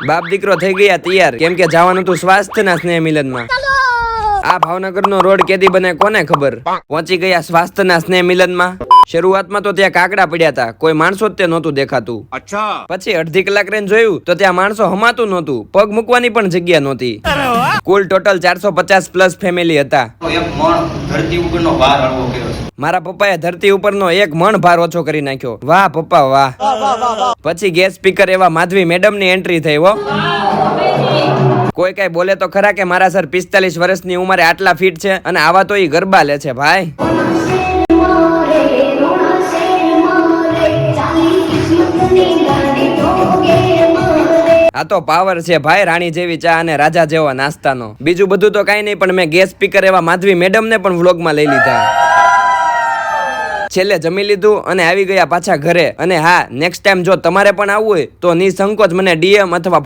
બાપ દીકરો થઈ ગયા તૈયાર, કેમ કે જવાનું તું સ્વાસ્થ્યના સ્નેહ મિલનમાં. આ ભાવનગરનો રોડ કેદી બને કોને ખબર. પહોંચી ગયા સ્વાસ્થ્યના સ્નેહ મિલનમાં. શરૂઆતમાં તો ત્યાં કાકડા પડ્યા હતા, કોઈ માણસો જ તે નહોતું દેખાતું. પછી અડધી કલાક રહીને જોયું તો ત્યાં માણસો હમાતું નહોતું, પગ મૂકવાની પણ જગ્યા નહોતી. કુલ ટોટલ 450 પ્લસ ફેમિલી હતા. મારા પપ્પાએ ધરતી ઉપરનો 1 મણ ભાર ઓછો કરી નાખ્યો. વાહ પપ્પા વાહ. પછી ગેસ સ્પીકર એવા માધવી મેડમ ની એન્ટ્રી થઈ. હો, કોઈ કઈ બોલે તો ખરા કે મારા સર 45 વર્ષની ઉંમરે આટલા ફીટ છે અને આવા તો ઈ ગરબા લે છે ભાઈ. આ તો પાવર છે ભાઈ, રાણી જેવી ચા અને રાજા જેવા નાસ્તાનો. બીજું બધું તો કઈ નહીં, પણ મેં ગેસ સ્પીકર એવા માધવી મેડમ ને પણ વ્લોગમાં લઈ લીધા. છેલ્લે જમી લીધું અને આવી ગયા પાછા ઘરે. અને હા, નેક્સ્ટ ટાઈમ જો તમારે પણ આવવું હોય તો નિસંકોચ મને DM અથવા